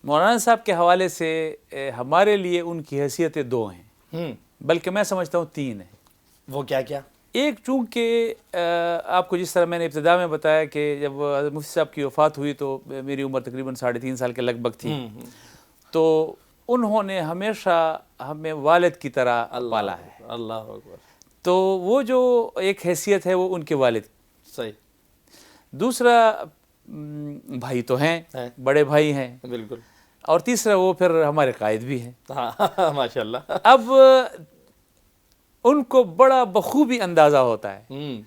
مولانا صاحب کے حوالے سے ہمارے لیے ان کی حیثیتیں دو ہیں، بلکہ میں سمجھتا ہوں تین ہیں۔ وہ کیا کیا؟ ایک، چونکہ آپ کو جس طرح میں نے ابتدا میں بتایا کہ جب مفتی صاحب کی وفات ہوئی تو میری عمر تقریباً 3.5 سال کے لگ بھگ تھی، تو انہوں نے ہمیشہ ہمیں والد کی طرح پالا ہے۔ اللہ اکبر۔ تو وہ جو ایک حیثیت ہے وہ ان کے والد۔ صحیح۔ دوسرا، بھائی تو ہیں، بڑے بھائی ہیں، بالکل۔ اور تیسرا وہ پھر ہمارے قائد بھی ہیں۔ ہاں ماشاء اللہ۔ اب ان کو بڑا بخوبی اندازہ ہوتا ہے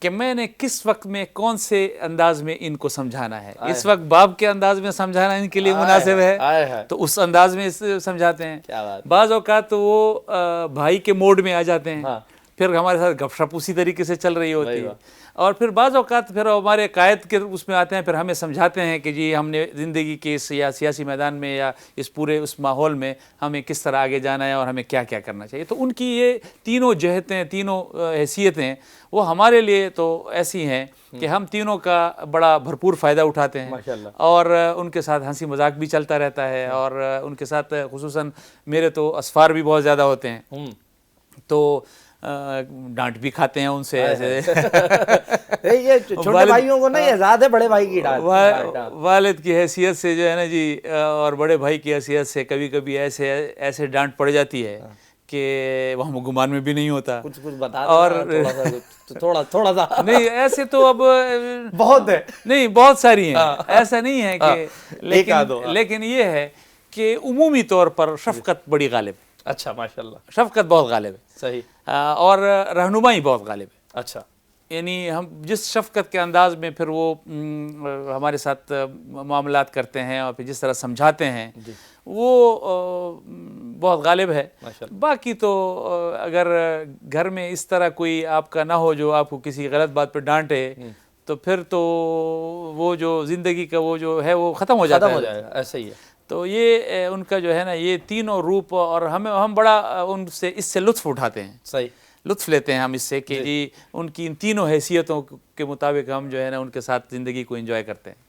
کہ میں نے کس وقت میں کون سے انداز میں ان کو سمجھانا ہے۔ اس وقت باپ کے انداز میں سمجھانا ان کے لیے مناسب ہے تو اس انداز میں سمجھاتے ہیں۔ بعض اوقات تو وہ بھائی کے موڈ میں آ جاتے ہیں، پھر ہمارے ساتھ گپ شپ اسی طریقے سے چل رہی ہوتی ہے، اور پھر بعض اوقات پھر ہمارے قائد کے اس میں آتے ہیں، پھر ہمیں سمجھاتے ہیں کہ جی ہم نے زندگی کے سیاسی میدان میں یا اس پورے اس ماحول میں ہمیں کس طرح آگے جانا ہے اور ہمیں کیا کیا کرنا چاہیے۔ تو ان کی یہ تینوں جہتیں، تینوں حیثیتیں وہ ہمارے لیے تو ایسی ہیں کہ ہم تینوں کا بڑا بھرپور فائدہ اٹھاتے ہیں، اور ان کے ساتھ ہنسی مذاق بھی چلتا رہتا ہے، اور ان کے ساتھ خصوصاً میرے تو اسفار بھی بہت زیادہ ہوتے ہیں، تو ڈانٹ بھی کھاتے ہیں ان سے ایسے۔ یہ چھوٹے بھائیوں کو نہیں، زیادہ بڑے بھائی کی ڈانٹ، والد کی حیثیت سے جو ہے نا جی، اور بڑے بھائی کی حیثیت سے کبھی کبھی ایسے ڈانٹ پڑ جاتی ہے کہ وہ ہم گمان میں بھی نہیں ہوتا۔ کچھ بتا اور تھوڑا سا نہیں، ایسے تو اب بہت ہے، نہیں بہت ساری ہیں، ایسا نہیں ہے کہ، لیکن یہ ہے کہ عمومی طور پر شفقت بڑی غالب ہے۔ اچھا ماشاء اللہ، شفقت بہت غالب ہے، صحیح، اور رہنمائی بہت غالب ہے۔ اچھا، یعنی ہم جس شفقت کے انداز میں پھر وہ ہمارے ساتھ معاملات کرتے ہیں اور پھر جس طرح سمجھاتے ہیں وہ بہت غالب ہے۔ باقی تو اگر گھر میں اس طرح کوئی آپ کا نہ ہو جو آپ کو کسی غلط بات پہ ڈانٹے تو پھر تو وہ جو زندگی کا وہ جو ہے وہ ختم ہو جاتا ہے۔ ایسا ہی ہے۔ تو یہ ان کا جو ہے نا یہ تینوں روپ، اور ہم بڑا ان سے اس سے لطف اٹھاتے ہیں، صحیح لطف لیتے ہیں ہم اس سے کہ جی ان کی ان تینوں حیثیتوں کے مطابق ہم جو ہے نا ان کے ساتھ زندگی کو انجوائے کرتے ہیں۔